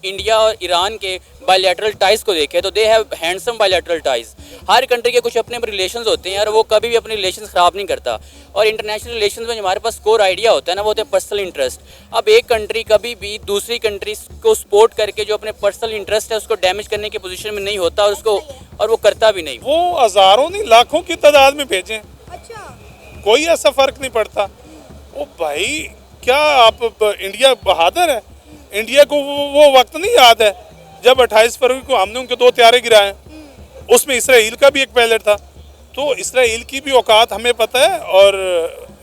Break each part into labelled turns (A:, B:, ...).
A: India और Iran के bilateral ties को देखें तो they have handsome bilateral ties. Her country के कुछ अपने रिलेशंस होते हैं और वो कभी भी अपने रिलेशंस ख़राब नहीं करता। और इंटरनेशनल रिलेशंस में हमारे पास कोर आइडिया होता है ना, वो होता है पर्सनल इंटरेस्ट। अब एक कंट्री कभी भी दूसरी कंट्री को सपोर्ट करके जो अपने पर्सनल इंटरेस्ट है उसको डैमेज करने की पोजीशन में नहीं होता और वो करता भी नहीं।
B: वो हज़ारों नहीं लाखों की तादाद में भेजें, कोई ऐसा फ़र्क नहीं पड़ता। ओ भाई, क्या आप इंडिया बहादुर है? इंडिया को वो वक्त नहीं याद है जब 28 फरवरी को हमने उनके 2 त्यारे गिराए, उसमें इसराइल का भी एक पायलट था। तो इसराइल की भी औकात हमें पता है और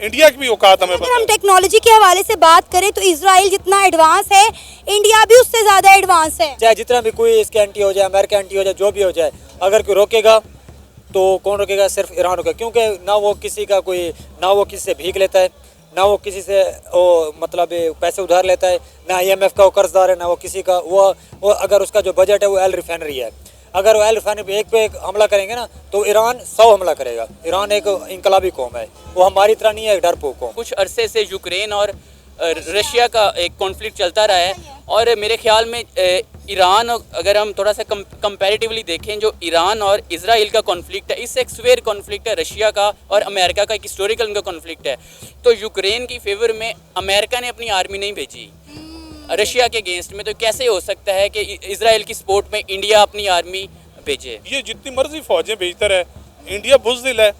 B: इंडिया की भी औकात हमें पता है।
C: अगर हम टेक्नोलॉजी के हवाले से बात करें तो इसराइल जितना एडवांस है, इंडिया भी उससे ज़्यादा एडवांस है।
D: चाहे जितना भी कोई इसके एंटी हो जाए, अमेरिका एंटी हो जाए, जो भी हो जाए, अगर कोई रोकेगा तो कौन रोकेगा? सिर्फ ईरान रोकेगा। क्योंकि ना वो किसी से भीख लेता है, ना वो किसी से मतलब पैसे उधार लेता है, ना IMF का वो कर्जदार है, ना वो किसी का वो अगर उसका जो बजट है वो ऑयल रिफाइनरी है। अगर ऑयल रिफाइनरी पे एक हमला करेंगे ना तो ईरान 100 हमला करेगा। ईरान एक इनकलाबी कौम है, वो हमारी तरह नहीं है एक डरपोक कौम।
A: कुछ अरसे से यूक्रेन और रशिया का एक कॉन्फ्लिक्ट चलता रहा है और मेरे ख्याल में ईरान, अगर हम थोड़ा सा कंपैरेटिवली देखें, जो ईरान और इजराइल का कॉन्फ्लिक्ट है, इससे एक स्वेयर कॉन्फ्लिक्ट है रशिया का और अमेरिका का, एक हिस्टोरिकल उनका कॉन्फ्लिक्ट है। तो यूक्रेन की फेवर में अमेरिका ने अपनी आर्मी नहीं भेजी रशिया के अगेंस्ट में, तो कैसे हो सकता है कि इजराइल की सपोर्ट में इंडिया अपनी आर्मी भेजे?
B: ये जितनी मर्जी फौजें भेजता रहे, इंडिया बुज़दिल है।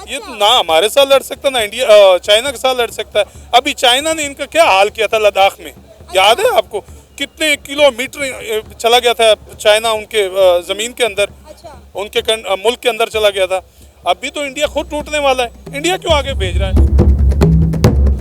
B: ये ना हमारे साथ लड़ सकता, ना इंडिया चाइना के साथ लड़ सकता है। अभी चाइना ने इनका क्या हाल किया था लद्दाख में, याद है आपको? कितने किलोमीटर चला गया था चाइना उनके ज़मीन के अंदर, उनके मुल्क के अंदर चला गया था। अभी तो इंडिया खुद टूटने वाला है, इंडिया क्यों आगे भेज रहा है?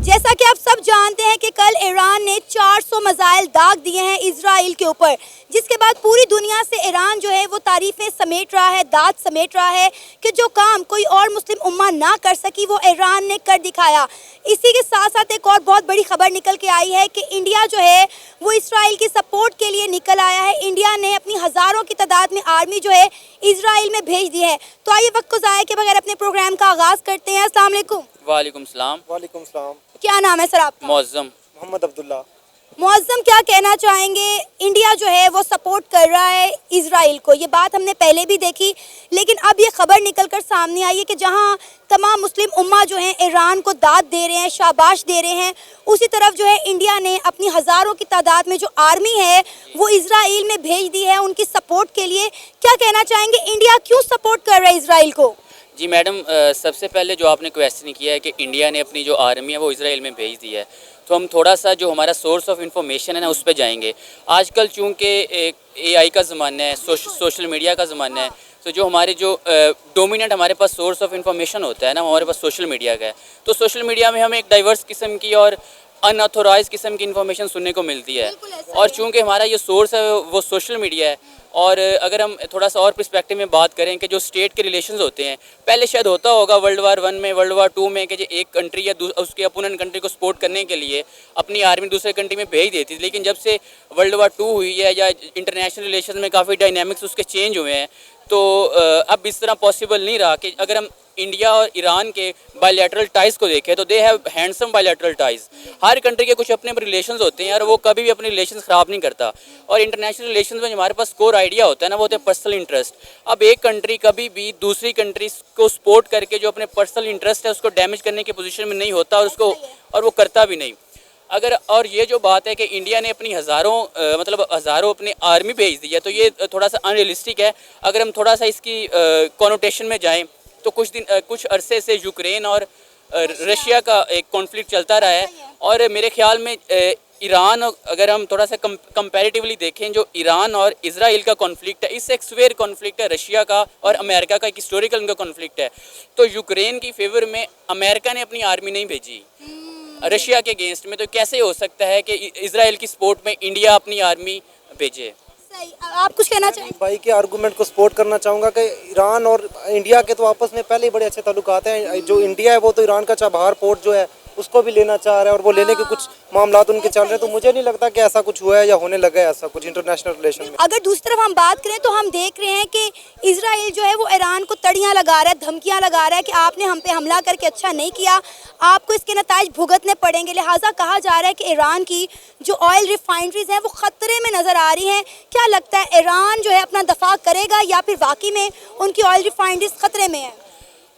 C: जैसा कि आप सब जानते हैं कि कल ईरान ने 400 मिसाइल दाग दिए हैं इजराइल के ऊपर, जिसके बाद पूरी दुनिया से ईरान जो है वो तारीफ़ें समेट रहा है, दाद समेट रहा है कि जो काम कोई और मुस्लिम उम्मा ना कर सकी वो ईरान ने कर दिखाया। इसी के साथ साथ एक और बहुत बड़ी खबर निकल के आई है कि इंडिया जो है वो इजराइल की सपोर्ट के लिए निकल आया है। इंडिया ने अपनी हज़ारों की तादाद में आर्मी जो है इजराइल में भेज दी है। तो आइए वक्त को ज़ाया के बगैर अपने प्रोग्राम का आगाज़ करते हैं। अस्सलाम वालेकुम।
A: वालेकुम सलाम।
D: वालेकुम सलाम।
C: क्या नाम है सर आपका?
A: मुअज़्ज़म।
D: मोहम्मद अब्दुल्ला।
C: मुअज़्ज़म, क्या कहना चाहेंगे? इंडिया जो है वो सपोर्ट कर रहा है इजराइल को, ये बात हमने पहले भी देखी, लेकिन अब ये खबर निकल कर सामने आई है कि जहां तमाम मुस्लिम उम्मा जो हैं ईरान को दाद दे रहे हैं, शाबाश दे रहे हैं, उसी तरफ जो है इंडिया ने अपनी हज़ारों की तादाद में जो आर्मी है वो इजराइल में भेज दी है उनकी सपोर्ट के लिए। क्या कहना चाहेंगे, इंडिया क्यों सपोर्ट कर रहा है इजराइल को?
A: जी मैडम, सबसे पहले जो आपने क्वेश्चन किया है कि इंडिया ने अपनी जो आर्मी है वो इजराइल में भेज दी है, तो हम थोड़ा सा जो हमारा सोर्स ऑफ इंफॉर्मेशन है ना उस पर जाएंगे। आजकल चूँकि AI का ज़माना है, सोशल मीडिया का ज़माना है, तो जो हमारे जो डोमिनेंट हमारे पास सोर्स ऑफ इंफॉर्मेशन होता है ना, हमारे पास सोशल मीडिया का है। तो सोशल मीडिया में हमें एक डाइवर्स किस्म की और अनऑथोराइज किस्म की इन्फॉर्मेशन सुनने को मिलती है, और चूँकि हमारा ये सोर्स है वो सोशल मीडिया है। और अगर हम थोड़ा सा और पर्सपेक्टिव में बात करें कि जो स्टेट के रिलेशंस होते हैं, पहले शायद होता होगा World War I में, World War II में, कि जो एक कंट्री या उसके अपोनेंट कंट्री को सपोर्ट करने के लिए अपनी आर्मी दूसरे कंट्री में भेज देती थी। लेकिन जब से World War II हुई है या इंटरनेशनल रिलेशन में काफ़ी डायनामिक्स उसके चेंज हुए हैं, तो अब इस तरह पॉसिबल नहीं रहा कि अगर हम इंडिया और ईरान के बायलैटरल टाइज़ को देखें तो they have handsome bilateral ties. Her country के कुछ अपने रिलेशंस होते हैं और वो कभी भी अपने रिलेशंस ख़राब नहीं करता। और इंटरनेशनल रिलेशंस में हमारे पास कोर आइडिया होता है ना, वो होता है पर्सनल इंटरेस्ट। अब एक कंट्री कभी भी दूसरी कंट्री को सपोर्ट करके जो अपने पर्सनल इंटरेस्ट है उसको डैमेज करने की पोजीशन में नहीं होता और वो करता भी नहीं। और ये जो बात है कि इंडिया ने अपनी हज़ारों अपनी आर्मी भेज दी है, तो ये थोड़ा सा अनरियलिस्टिक है। अगर हम थोड़ा सा इसकी कॉनोटेशन में जाएं तो कुछ अरसे से यूक्रेन और रशिया का एक कॉन्फ्लिक्ट चलता रहा है और मेरे ख्याल में ईरान, अगर हम थोड़ा सा कंपैरेटिवली देखें, जो ईरान और इजराइल का कॉन्फ्लिक्ट है, इससे एक स्वेयर कॉन्फ्लिक्ट है रशिया का और अमेरिका का, एक हिस्टोरिकल उनका कॉन्फ्लिक्ट है। तो यूक्रेन की फेवर में अमेरिका ने अपनी आर्मी नहीं भेजी रशिया के अगेंस्ट में, तो कैसे हो सकता है कि इजराइल की सपोर्ट में इंडिया अपनी आर्मी भेजे?
C: सही, आप कुछ कहना चाहेंगे?
D: भाई के आर्गूमेंट को सपोर्ट करना चाहूँगा कि ईरान और इंडिया के तो आपस में पहले ही बड़े अच्छे ताल्लुकात हैं। जो इंडिया है वो तो ईरान का चाबहार पोर्ट जो है
E: उसको भी लेना चाह रहा है और वो लेने के कुछ मामला उनके चल रहे हैं। तो मुझे नहीं लगता कि ऐसा कुछ हुआ है या होने लगा है ऐसा कुछ इंटरनेशनल रिलेशन में।
C: अगर दूसरी तरफ हम बात करें तो हम देख रहे हैं कि इजराइल जो है वो ईरान को तड़ियां लगा रहा है, धमकियां लगा रहा है कि आपने हम पे हमला करके अच्छा नहीं किया, आपको इसके नताइज भुगतने पड़ेंगे। लिहाजा कहा जा रहा है कि ईरान की जो ऑयल रिफाइनरीज हैं वो खतरे में नजर आ रही हैं। क्या लगता है ईरान जो है अपना दफा करेगा या फिर वाकई में उनकी ऑयल रिफाइनरीज खतरे में है?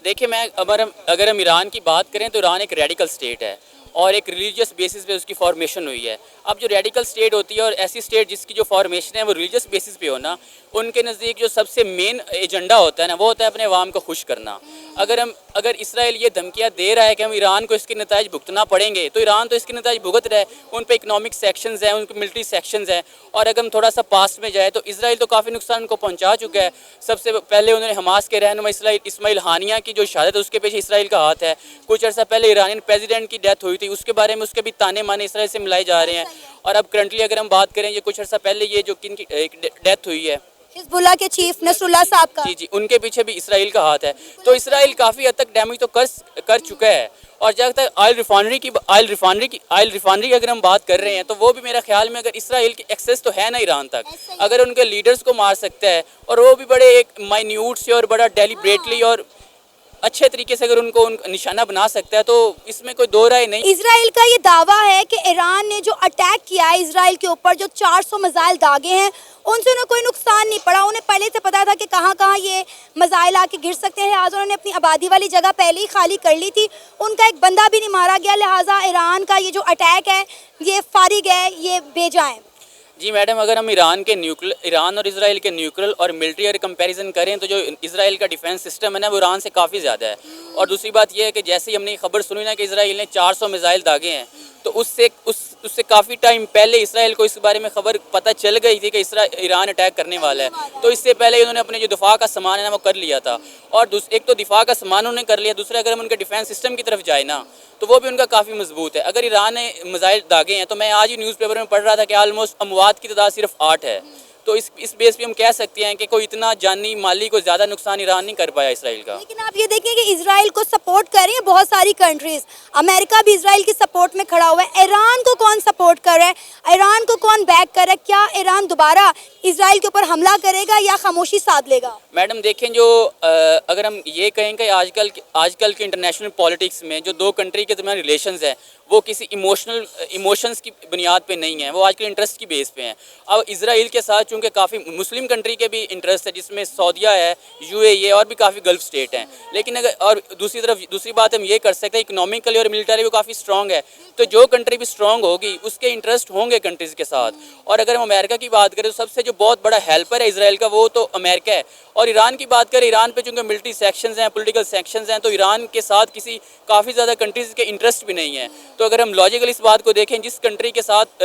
A: देखिए, मैं अगर हम ईरान की बात करें तो ईरान एक रेडिकल स्टेट है और एक रिलीजियस बेसिस पे उसकी फॉर्मेशन हुई है। अब जो रेडिकल स्टेट होती है और ऐसी स्टेट जिसकी जो फॉर्मेशन है वो रिलीजियस बेसिस पे हो ना, उनके नज़दीक जो सबसे मेन एजेंडा होता है ना वो होता है अपने अवाम को खुश करना। अगर इसराइल ये धमकियाँ दे रहा है कि हम ईरान को इसके नताइज भुगतना पड़ेंगे, तो ईरान तो इसके नताइज भुगत रहा है। उन पर इकनॉमिक सेक्शंस हैं, उनके मिलिट्री सेक्शंस हैं। और अगर हम थोड़ा सा पास्ट में जाए तो इसराइल तो काफ़ी नुकसान उनको पहुँचा चुका है। सबसे पहले उन्होंने हमास के रहनुमा इस्माइल हानिया की जो शहादत है उसके पीछे इसराइल का हाथ है। कुछ अर्सा पहले ईरानियन प्रेसिडेंट की डेथ हुई थी, उसके बारे में उसके भी ताने माने इसराइल से मिलाए जा रहे हैं। और अब करंटली अगर हम बात करें, ये कुछ अर्सा पहले ये जो किन की डेथ हुई है
C: हिजबुल्लाह के चीफ नसरुल्लाह साहब का,
A: जी, उनके पीछे भी इसराइल का हाथ है। तो इसराइल काफ़ी हद तक डैमेज तो कर चुका है। और जहाँ तक ऑयल रिफाइनरी की अगर हम बात कर रहे हैं तो वो भी मेरा ख्याल में, अगर इसराइल की एक्सेस तो है ना ईरान तक, अगर उनके लीडर्स को मार सकता है और वो भी बड़े एक माइन्यूट से और बड़ा डेलिब्रेटली और अच्छे तरीके से अगर उनको निशाना बना सकता है, तो इसमें कोई दो राय नहीं।
C: इजराइल का ये दावा है कि ईरान ने जो अटैक किया है इजराइल के ऊपर, जो 400 मिसाइल दागे हैं, उनसे उन्हें कोई नुकसान नहीं पड़ा। उन्हें पहले से पता था कि कहाँ कहाँ ये मिसाइल आके गिर सकते हैं, लिहाजा उन्होंने अपनी आबादी वाली जगह पहले ही खाली कर ली थी। उनका एक बंदा भी नहीं मारा गया, लिहाजा ईरान का ये जो अटैक है ये फारिग है, ये बेजा है।
A: जी मैडम, अगर हम ईरान और इसराइल के न्यूक्लियर और मिलिट्री और कंपैरिजन करें तो जो इसराइल का डिफेंस सिस्टम है ना वो ईरान से काफ़ी ज़्यादा है। और दूसरी बात यह है कि जैसे ही हमने खबर सुनी ना कि इसराइल ने 400 मिसाइल दागे हैं, तो उससे काफ़ी टाइम पहले इसराइल को इस बारे में खबर पता चल गई थी कि ईरान अटैक करने वाला है। तो इससे पहले उन्होंने अपने जो दिफा का सामान है ना वो कर लिया था। और एक तो दिफा का सामान उन्होंने कर लिया, दूसरा अगर हम उनके डिफेंस सिस्टम की तरफ जाए ना तो वो भी उनका काफ़ी मजबूत है। अगर ईरान ने मिसाइल दागे हैं, तो मैं आज ही न्यूज़पेपर में पढ़ रहा था कि ऑलमोस्ट अमवात की तादाद सिर्फ 8 है। तो इस बेस पे हम कह सकते हैं कि कोई इतना जानी माली को ज़्यादा नुकसान ईरान नहीं कर पाया इसराइल का।
C: लेकिन आप ये देखें कि इसराइल को सपोर्ट कर रही है बहुत सारी कंट्रीज। अमेरिका भी इसराइल की सपोर्ट में खड़ा हुआ है। ईरान को कौन सपोर्ट कर रहा है, ईरान को कौन बैक कर रहा है? क्या ईरान दोबारा इसराइल के ऊपर हमला करेगा या खामोशी साध लेगा?
A: मैडम देखें, अगर हम ये कहें कि आजकल के इंटरनेशनल पॉलिटिक्स में जो दो कंट्री के दरमियान रिलेशंस हैं वो किसी इमोशंस की बुनियाद पे नहीं है, वो आजकल इंटरेस्ट की बेस पे हैं। अब इसराइल के साथ चूँकि काफ़ी मुस्लिम कंट्री के भी इंटरेस्ट है, जिसमें सऊदीया है, यूएई है और भी काफ़ी गल्फ स्टेट हैं। लेकिन और दूसरी बात हम ये कर सकते हैं, इकोनॉमिकली और मिलिटरी वो काफ़ी स्ट्रॉन्ग है। तो जो कंट्री भी स्ट्रॉन्ग होगी उसके इंटरेस्ट होंगे कंट्रीज़ के साथ। और अगर हम अमेरिका की बात करें तो सबसे जो बहुत बड़ा हेल्पर है इसराइल का वो तो अमेरिका है। और ईरान की बात करें, ईरान पे चूँकि मिलिट्री सेक्शंस हैं, पॉलिटिकल सेक्शंस हैं, तो ईरान के साथ किसी काफ़ी ज़्यादा कंट्रीज़ के इंटरेस्ट भी नहीं है। तो अगर हम लॉजिकल इस बात को देखें, जिस कंट्री के साथ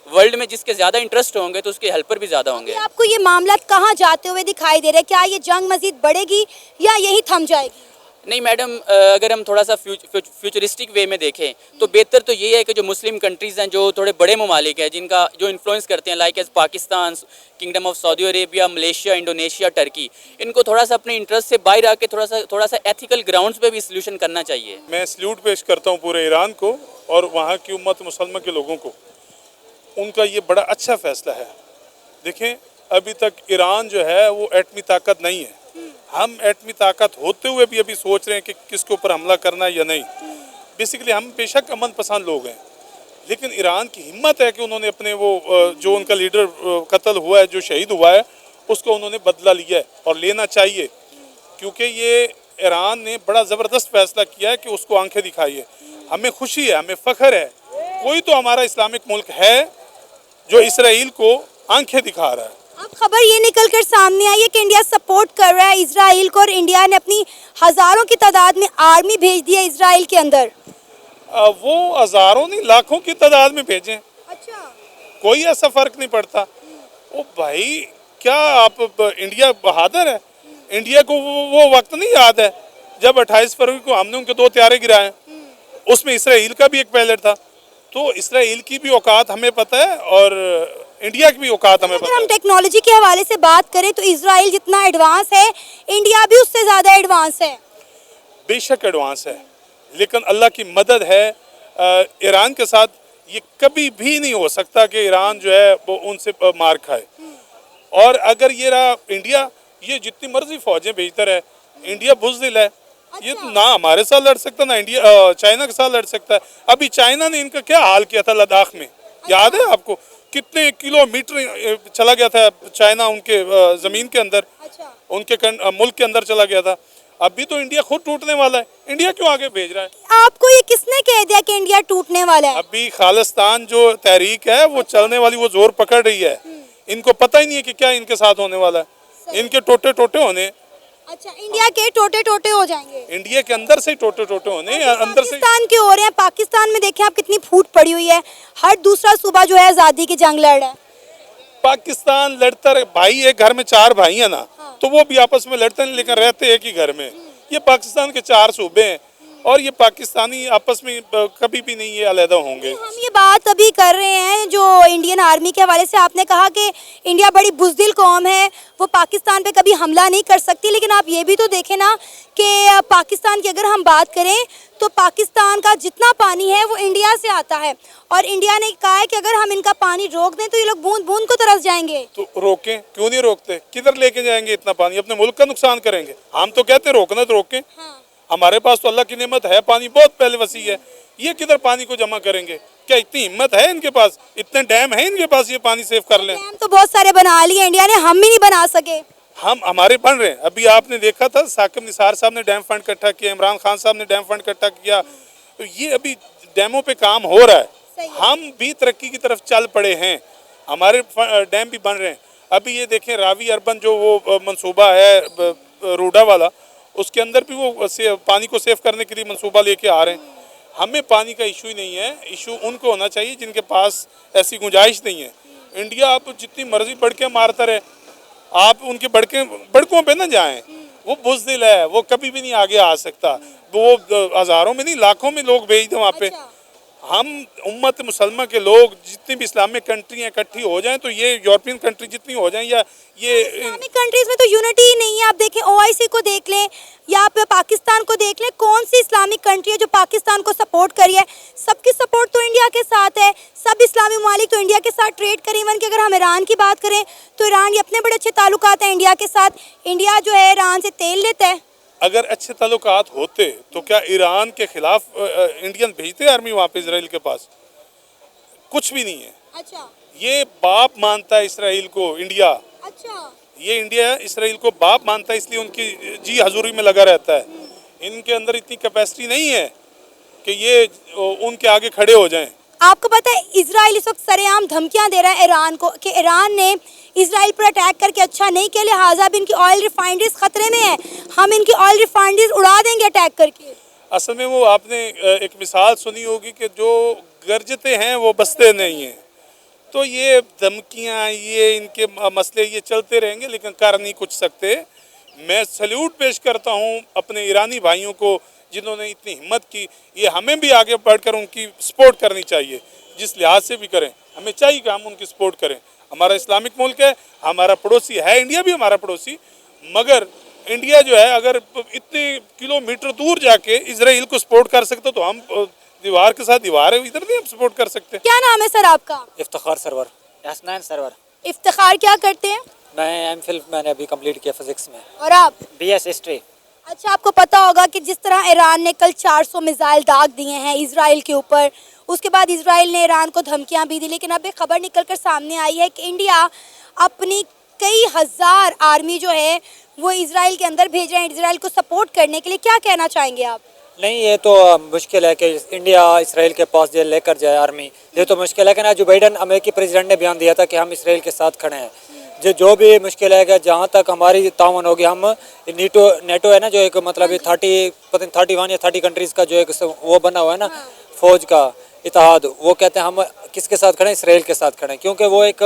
A: वर्ल्ड में जिसके ज़्यादा इंटरेस्ट होंगे तो उसके हेल्पर भी ज़्यादा होंगे।
C: आपको ये मामला कहाँ जाते हुए दिखाई दे रहा है? क्या ये जंग मजीद बढ़ेगी या यही थम जाएगी?
A: नहीं मैडम, अगर हम थोड़ा सा फ्यूचरिस्टिक वे में देखें तो बेहतर तो ये है कि जो मुस्लिम कंट्रीज़ हैं, जो थोड़े बड़े ममालिक हैं, जिनका जो इन्फ्लुएंस करते हैं, like as Pakistan, kingdom of Saudi Arabia, Malaysia, Indonesia, Turkey, इनको थोड़ा सा अपने इंटरेस्ट से बाहर आके थोड़ा सा एथिकल ग्राउंड्स पे भी सोल्यूशन करना चाहिए।
B: मैं सल्यूट पेश करता हूँ पूरे ईरान को और वहाँ की उम्मत मुसलमान के लोगों को। उनका ये बड़ा अच्छा फैसला है। देखें, अभी तक ईरान जो है वो एटमी ताकत नहीं है। हम एटमी ताकत होते हुए भी अभी सोच रहे हैं कि किसके ऊपर हमला करना है या नहीं। बेसिकली हम बेशक अमन पसंद लोग हैं, लेकिन ईरान की हिम्मत है कि उन्होंने अपने वो जो उनका लीडर कत्ल हुआ है, जो शहीद हुआ है, उसको उन्होंने बदला लिया है और लेना चाहिए। क्योंकि ये ईरान ने बड़ा ज़बरदस्त फैसला किया है कि उसको आंखें दिखाई है। हमें खुशी है, हमें फ़ख्र है, कोई तो हमारा इस्लामिक मुल्क है जो इसराइल को आंखें दिखा रहा है।
C: अब खबर ये निकल कर सामने आई है कि इंडिया सपोर्ट कर रहा है इसराइल को और इंडिया ने अपनी हज़ारों की तादाद में आर्मी भेज दी है इसराइल के अंदर।
B: वो हज़ारों नहीं लाखों की तादाद में भेजें।
C: अच्छा,
B: कोई ऐसा फ़र्क नहीं पड़ता। ओ भाई, क्या आप इंडिया बहादुर है? इंडिया को वो वक्त नहीं याद है जब 28 फरवरी को हमने उनके 2 त्यारे गिराए, उसमें इसराइल का भी एक पायलट था। तो इसराइल की भी औकात हमें पता है और इंडिया की भी औकात हमें पता है।
C: अगर हम टेक्नोलॉजी के हवाले से बात करें तो इसराइल जितना एडवांस है, इंडिया भी उससे ज़्यादा एडवांस है।
B: बेशक एडवांस है, लेकिन अल्लाह की मदद है ईरान के साथ ये कभी भी नहीं हो सकता कि ईरान जो है वो उनसे मार खाए। और अगर ये रहा इंडिया, ये जितनी मर्जी फौजें भेजता रहे, इंडिया बुज़दिल है, ये ना हमारे साथ लड़ सकता ना इंडिया चाइना के साथ लड़ सकता है। अभी चाइना ने इनका क्या हाल किया था लद्दाख में, याद है आपको? कितने किलोमीटर चला गया था चाइना उनके ज़मीन के अंदर, उनके मुल्क के अंदर चला गया था। अभी तो इंडिया खुद टूटने वाला है, इंडिया क्यों आगे भेज रहा है?
C: आपको ये किसने कह दिया कि इंडिया टूटने वाला है?
B: अभी खालिस्तान जो तहरीक है वो चलने वाली, वो जोर पकड़ रही है। इनको पता ही नहीं है कि क्या इनके साथ होने वाला है। इनके टोटे टोटे होने,
C: अच्छा, इंडिया के टोटे टोटे हो जाएंगे।
B: इंडिया के अंदर से टोटे टोटे होने, अंदर से।
C: पाकिस्तान के हो रहे हैं। पाकिस्तान में देखें आप कितनी फूट पड़ी हुई है, हर दूसरा सूबा जो है आज़ादी की जंग लड़ रहा है।
B: पाकिस्तान लड़ता रहे, भाई एक घर में 4 भाई है ना, तो वो भी आपस में लड़ते हैं लेकिन रहते एक ही घर में। ये पाकिस्तान के 4 सूबे हैं और ये पाकिस्तानी आपस में कभी भी नहीं ये अलहदा होंगे।
C: हम ये बात अभी कर रहे हैं जो इंडियन आर्मी के हवाले से आपने कहा कि इंडिया बड़ी बुज़दिल कौम है, वो पाकिस्तान पे कभी हमला नहीं कर सकती, लेकिन आप ये भी तो देखें ना कि पाकिस्तान की अगर हम बात करें तो पाकिस्तान का जितना पानी है वो इंडिया से आता है और इंडिया ने कहा है कि अगर हम इनका पानी रोक दें तो ये लोग बूंद बूंद को तरस जाएंगे।
B: तो रोकें, क्यों नहीं रोकते? किधर लेके जाएंगे इतना पानी? अपने मुल्क का नुकसान करेंगे। हम तो कहते हैं रोकना तो रोकें। हमारे पास तो अल्लाह की नेमत है, पानी बहुत पहले वसी है, ये किधर पानी को जमा करेंगे? क्या इतनी हिम्मत है इनके पास? इतने डैम है इनके पास ये पानी सेव कर लें?
C: डैम तो बहुत सारे बना लिए इंडिया ने, हम ही नहीं बना सके।
B: हम हमारे बन रहे हैं। अभी आपने देखा था साकिब निसार साहब ने डैम फंड इकट्ठा किया, इमरान खान साहब ने डैम फंड इकट्ठा किया, तो ये अभी डैमों पे काम हो रहा है। हम भी तरक्की की तरफ चल पड़े हैं, हमारे डैम भी बन रहे हैं। अभी ये देखें रावी अर्बन जो वो मंसूबा है रूडा वाला, उसके अंदर भी वो पानी को सेव करने के लिए मंसूबा लेके आ रहे हैं। हमें पानी का इशू ही नहीं है, इशू उनको होना चाहिए जिनके पास ऐसी गुंजाइश नहीं है। इंडिया आप जितनी मर्जी बढ़ के मारता रहे, आप उनके बड़कों पे ना जाएं, वो बुज़दिल है, वो कभी भी नहीं आगे आ सकता। वो हज़ारों में नहीं लाखों में लोग भेज दें वहाँ पे। हम उम्मत मुसलमान के लोग जितनी भी इस्लामिक कंट्री इकट्ठी हो जाएं, तो ये यूरोपियन कंट्री जितनी हो जाएं, या ये
C: इस्लामिक कंट्रीज में तो यूनिटी ही नहीं है। आप देखें ओआईसी को देख लें या फिर पाकिस्तान को देख लें, कौन सी इस्लामिक कंट्री है जो पाकिस्तान को सपोर्ट करी है? सबकी सपोर्ट तो इंडिया के साथ है, सब इस्लामी ममालिक तो इंडिया के साथ ट्रेड करें। इवन कि अगर हम ईरान की बात करें तो ईरान ये अपने बड़े अच्छे ताल्लुकात हैं इंडिया के साथ। इंडिया जो है ईरान से तेल लेता है।
B: अगर अच्छे ताल्लुकात होते तो क्या ईरान के खिलाफ इंडियन भेजते आर्मी वहाँ पे इजराइल के पास? कुछ भी नहीं है।
C: अच्छा,
B: ये बाप मानता है इसराइल को इंडिया,
C: अच्छा,
B: ये इंडिया इसराइल को बाप मानता है, इसलिए उनकी जी हजूरी में लगा रहता है। इनके अंदर इतनी कैपेसिटी नहीं है कि ये उनके आगे खड़े हो जाएं।
C: आपको पता है इजराइल इस वक्त सरेआम धमकियां दे रहा है ईरान को कि ईरान ने इजराइल पर अटैक करके अच्छा नहीं किया, लिहाजा अब इनकी ऑयल रिफाइनरीज खतरे में है, हम इनकी ऑयल रिफाइनरीज उड़ा देंगे अटैक करके।
B: असल में वो आपने एक मिसाल सुनी होगी कि जो गरजते हैं वो बसते नहीं हैं। तो ये धमकियां, ये इनके मसले ये चलते रहेंगे लेकिन कर नहीं कुछ सकते। मैं सल्यूट पेश करता हूं अपने ईरानी भाइयों को जिन्होंने इतनी हिम्मत की। ये हमें भी आगे बढ़कर उनकी सपोर्ट करनी चाहिए, जिस लिहाज से भी करें। हमें चाहिए कि हम उनकी सपोर्ट करें। हमारा इस्लामिक मुल्क है, हमारा पड़ोसी है, इंडिया भी हमारा पड़ोसी, मगर इंडिया जो है अगर इतने किलोमीटर दूर जाके इजराइल को सपोर्ट कर सकते तो हम दीवार के साथ दीवार है, इधर नहीं हम सपोर्ट कर सकते।
C: क्या नाम है सर आपका?
D: इफ्तिखार सरवर, हसनैन सरवर।
C: इफ्तिखार क्या करते हैं?
D: मैं एमफिल मैंने अभी कंप्लीट किया फिजिक्स में।
C: और आप?
D: BS history.
C: अच्छा, आपको पता होगा कि जिस तरह ईरान ने कल 400 मिसाइल दाग दिए हैं इजराइल के ऊपर, उसके बाद इजराइल ने ईरान को धमकियां भी दी, लेकिन अब एक खबर निकलकर सामने आई है कि इंडिया अपनी कई हज़ार आर्मी जो है वो इजराइल के अंदर भेज रहे हैं इजराइल को सपोर्ट करने के लिए। क्या कहना चाहेंगे आप?
D: नहीं, ये तो मुश्किल है कि इंडिया इसराइल के पास जो लेकर जाए आर्मी, ये तो मुश्किल है। कि ना जो बाइडन अमेरिकी प्रेसिडेंट ने बयान दिया था कि हम इसराइल के साथ खड़े हैं, जो भी मुश्किल है कि जहाँ तक हमारी तावन होगी, हम नेटो है ना जो एक मतलब 31 या 30 कंट्रीज़ का जो एक वो बना हुआ है ना फौज का इत्तेहाद, वो कहते हैं हम किसके साथ खड़े हैं? इसराइल के साथ खड़े हैं, क्योंकि वो एक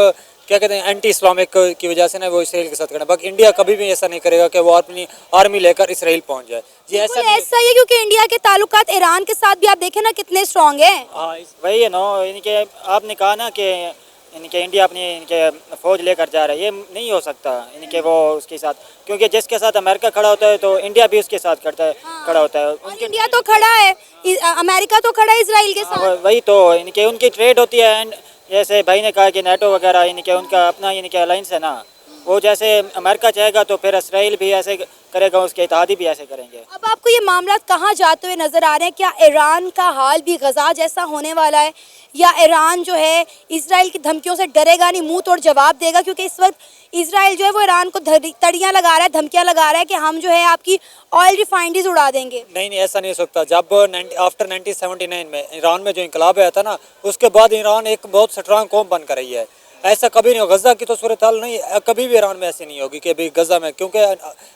D: क्या कहते हैं एंटी इस्लामिक की वजह से ना वो इसराइल के साथ खड़े हैं। बाकी इंडिया कभी भी ऐसा नहीं करेगा कि वो अपनी आर्मी लेकर इसराइल पहुंच जाए। जी ऐसा
C: ही है, क्योंकि इंडिया के ताल्लुकात ईरान के साथ भी आप देखें ना कितने स्ट्रॉन्ग है।
F: हाँ, वही है ना, इनके आपने कहा ना कि
D: इनके इंडिया अपनी इनके फ़ौज लेकर जा रहा है, ये नहीं हो सकता इनके वो उसके साथ, क्योंकि जिसके साथ अमेरिका खड़ा होता है तो इंडिया भी उसके साथ खड़ा होता है।
C: और इंडिया तो खड़ा है, अमेरिका तो खड़ा है इसराइल के साथ।
D: वही तो इनके उनकी ट्रेड होती है, एंड जैसे भाई ने कहा कि नेटो वगैरह इनके उनका अपना इनके अलायंस है ना, वो जैसे अमेरिका चाहेगा तो फिर इसराइल भी ऐसे करेगा, उसके इत्तेहादी भी ऐसे करेंगे।
C: अब आपको ये मामला कहाँ जाते हुए नजर आ रहे हैं? क्या ईरान का हाल भी गजा जैसा होने वाला है, या ईरान जो है इसराइल की धमकियों से डरेगा नहीं, मुंह तोड़ जवाब देगा? क्योंकि इस वक्त इसराइल जो है वो ईरान को तड़ियाँ लगा रहा है, धमकियाँ लगा रहा है कि हम जो है आपकी ऑयल रिफाइनरीज उड़ा देंगे।
D: नहीं, ऐसा नहीं हो सकता। जब आफ्टर 1979 में ईरान में जो इनकलाब आया था ना, उसके बाद ईरान एक बहुत स्ट्रांग कौम बन कर रही है। ऐसा कभी नहीं हो, गजा की तो सूरत हाल नहीं, कभी भी ईरान में ऐसी नहीं होगी कि अभी गजा में, क्योंकि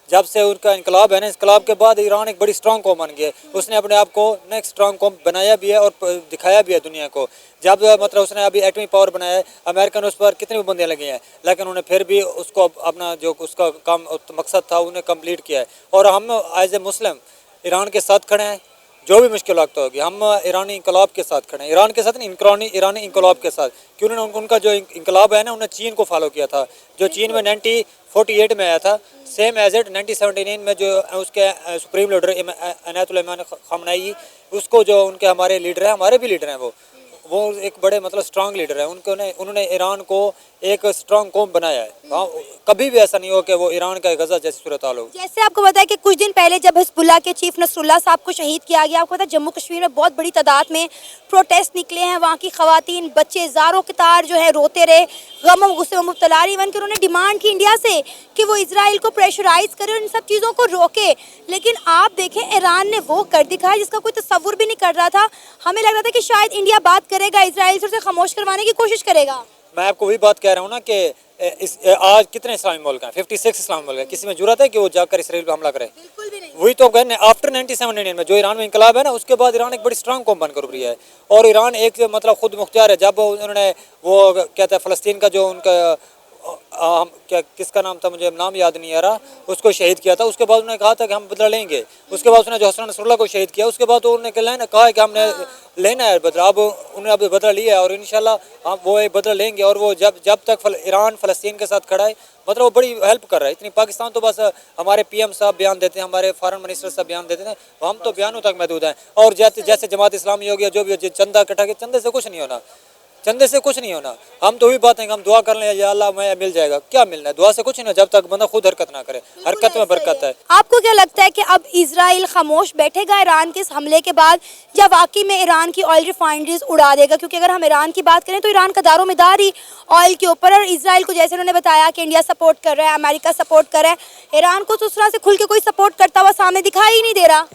D: जब से उनका इनकलाब है ना, इनकलाब के बाद ईरान एक बड़ी स्ट्रांग कौम बन गई है। उसने अपने आप को नेक्स्ट स्ट्रांग कौम बनाया भी है और दिखाया भी है दुनिया को। जब मतलब उसने अभी एटमी पावर बनाया है, अमेरिकन उस पर कितनी पाबंदियाँ लगी हैं, लेकिन उन्होंने फिर भी उसको अपना जो उसका काम मकसद था उन्हें कंप्लीट किया है। और हम एज ए मुस्लिम ईरान के साथ खड़े हैं, जो भी मुश्किलात होगी हम ईरानी इनकलाब के साथ खड़े हैं, ईरान के साथ नहीं, ईरानी इनकलाब के साथ। क्यों उनका जो इनकलाब है ना, उन्होंने चीन को फॉलो किया था, जो चीन में 1948 में आया था, सेम एज इट 1979 में जो उसके सुप्रीम लीडर अयातुल्लाह ख़ामनेई, उसको जो उनके हमारे लीडर हैं, हमारे भी लीडर हैं, वो एक बड़े मतलब स्ट्रांग लीडर है। उन्होंने ईरान को एक स्ट्रांग कौम बनाया है। कभी भी ऐसा नहीं हो कि वो ईरान का गजा जैसी सूरत हाल हो।
C: जैसे आपको पता है कि कुछ दिन पहले जब हिजबुल्लाह के चीफ नसरुल्लाह साहब को शहीद किया गया, आपको पता है जम्मू कश्मीर में बहुत बड़ी तादाद में प्रोटेस्ट निकले हैं, वहाँ की खवातीन बच्चे ज़ारों के तार जो है रोते रहे, गम और गुस्से में मुब्तला रही। इवन कि उन्होंने डिमांड की इंडिया से कि वो इसराइल को प्रेशराइज करे और इन सब चीज़ों को रोके। लेकिन आप देखें ईरान ने वो कर दिखाया जिसका कोई तसव्वुर भी नहीं कर रहा था। हमें लग रहा था कि शायद इंडिया बात करेगा इसराइल से, उसे खामोश करवाने की कोशिश करेगा।
D: मैं आपको वही बात कह रहा हूँ ना कि आज कितने इस्लामी मुल्क हैं, 56 इस्लामी मुल्क हैं, किसी में जुर्रत है कि वो जाकर इसराइल पर हमला करे?
C: बिल्कुल भी नहीं।
D: वही तो कहने आफ्टर 1979 में जो ईरान में इनकलाब है ना, उसके बाद ईरान एक बड़ी स्ट्रांग कौम बनकर उभरी है। और ईरान एक मतलब खुद मुख्तियार है। जब उन्होंने वो कहते हैं फ़लस्तीन का जो उनका क्या किसका नाम था, मुझे नाम याद नहीं आ रहा, उसको शहीद किया था, उसके बाद उन्होंने कहा था कि हम बदला लेंगे। उसके बाद उसने जो हसन नसरुल्लाह को शहीद किया, उसके बाद उन्होंने कहा है कि हमने लेना है बदला। अब उन्होंने अब बदला लिया है और इंशाल्लाह हम वो एक बदला लेंगे। और वो जब तक ईरान फ़लस्तीन के साथ खड़ा है, मतलब वो बड़ी हेल्प कर रहा है। इतनी पाकिस्तान तो बस हमारे PM साहब बयान देते हैं, हमारे फॉरेन मिनिस्टर साहब बयान देते हैं, हम तो बयानों तक महदूद हैं। और जैसे जमात इस्लामी हो गया, जो भी चंदा इकट्ठा के, चंदे से कुछ नहीं होना, चंदे से कुछ नहीं होना। हम तो वही बात है कि हम दुआ कर लें, या अल्लाह मैं मिल जाएगा। क्या मिलना है? दुआ से कुछ नहीं, जब तक बंदा खुद हरकत ना करे। हरकत में बरकत है।
C: आपको क्या लगता है कि अब इजराइल खामोश बैठेगा ईरान के इस हमले के बाद, या वाकई में ईरान की ऑयल रिफाइनरीज उड़ा देगा? क्योंकि अगर हम ईरान की बात करें तो ईरान का दारोमदार ही ऑयल के ऊपर है। और इजराइल को जैसे उन्होंने बताया कि इंडिया सपोर्ट कर रहा है, अमेरिका सपोर्ट कर रहा है, ईरान को तो उस तरह से खुल के कोई सपोर्ट करता हुआ सामने दिखाई ही नहीं दे रहा।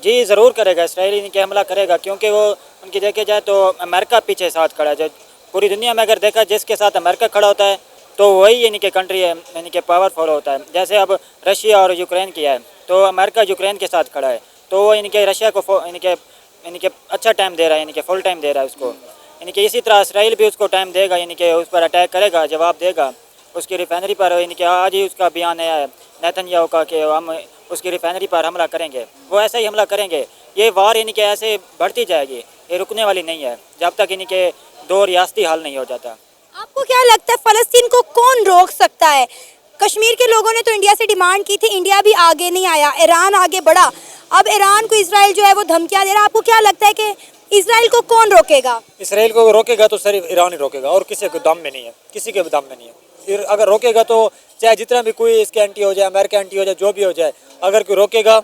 D: जी ज़रूर करेगा, इसराइल इनके हमला करेगा, क्योंकि वो उनकी देखे जाए तो अमेरिका पीछे साथ खड़ा है। पूरी दुनिया में अगर देखा जिसके साथ अमेरिका खड़ा होता है तो वही इनके कंट्री है, इनके पावरफुल होता है। जैसे अब रशिया और यूक्रेन किया है, तो अमेरिका यूक्रेन के साथ खड़ा है, तो वो इनके रशिया को इनके अच्छा टाइम दे रहा है, इनके फुल टाइम दे रहा है उसको। इनके इसी तरह इसराइल भी उसको टाइम देगा, इनके उस पर अटैक करेगा, जवाब देगा। उसकी रिफाइनरी पर इनके आज ही उसका बयान आया है नेतन्याहू का कि हम उसकी रिफाइनरी पर हमला करेंगे। वो ऐसा ही हमला करेंगे। ये वार इनके ऐसे बढ़ती जाएगी, ये रुकने वाली नहीं है जब तक इनके दो रियासती हल नहीं हो जाता।
C: आपको क्या लगता है फ़लस्तीन को कौन रोक सकता है? कश्मीर के लोगों ने तो इंडिया से डिमांड की थी, इंडिया भी आगे नहीं आया, ईरान आगे बढ़ा। अब ईरान को इसराइल जो है वो धमकियां दे रहा है। आपको क्या लगता है कि इसराइल को कौन रोकेगा?
D: इसराइल को रोकेगा तो सिर्फ ईरान ही रोकेगा, और किसी के दम में नहीं है, किसी के दम में नहीं है। फिर अगर रोकेगा तो चाहे जितना भी कोई इसके एंटी हो जाए, अमेरिका एंटी हो जाए, जो भी हो जाए, अगर कोई रोकेगा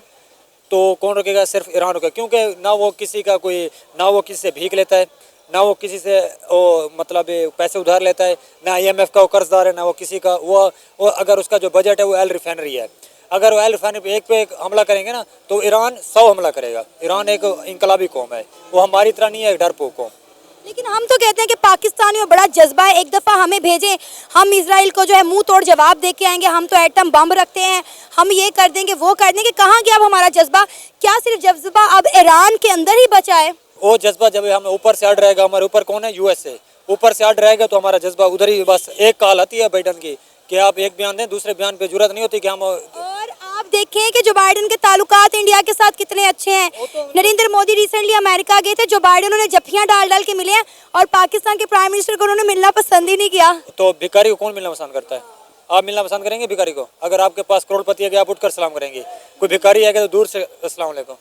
D: तो कौन रोकेगा? सिर्फ ईरान रोकेगा। क्योंकि ना वो किसी का कोई, ना वो किसी से भीख लेता है, ना वो किसी से वो मतलब पैसे उधार लेता है, ना IMF का वो कर्जदार है, ना वो किसी का वो अगर उसका जो बजट है वो ऑयल रिफाइनरी है, अगर वो ऑयल रिफाइनरी पे एक हमला करेंगे ना तो ईरान 100 हमला करेगा। ईरान एक इनकलाबी कौम है, वो हमारी तरह नहीं है डरपोक कौम।
C: लेकिन हम तो कहते हैं कि पाकिस्तानियों में बड़ा जज्बा है, एक दफ़ा हमें भेजें, हम इसराइल को जो है मुंह तोड़ जवाब दे के आएंगे, हम तो एटम बम रखते हैं, हम ये कर देंगे, वो कर देंगे। कहाँ गया अब हमारा जज्बा? क्या सिर्फ जज्बा अब ईरान के अंदर ही बचा है?
D: वो जज्बा जब हम ऊपर से अड़ रहेगा, हमारे ऊपर कौन है? USA ऊपर से अड़ रहेगा तो हमारा जज्बा उधर ही। बस एक कॉल आती है बाइडन की कि आप एक बयान दें, दूसरे बयान पे जरूरत नहीं होती कि हम।
C: और आप देखें कि जो बाइडेन के ताल्लुकात इंडिया के साथ कितने अच्छे हैं। नरेंद्र मोदी रिसेंटली अमेरिका गए थे, जो बाइडेन उन्हें जफ्फियां डाल डाल के मिले हैं और पाकिस्तान के प्राइम मिनिस्टर को उन्होंने मिलना पसंद ही नहीं किया।
D: तो भिखारी को कौन मिलना पसंद करता है? आप मिलना पसंद करेंगे भिखारी को? अगर आपके पास करोड़पति है कि आप उठकर सलाम करेंगे? कोई भिखारी है कि तो दूर से अस्सलाम वालेकुम।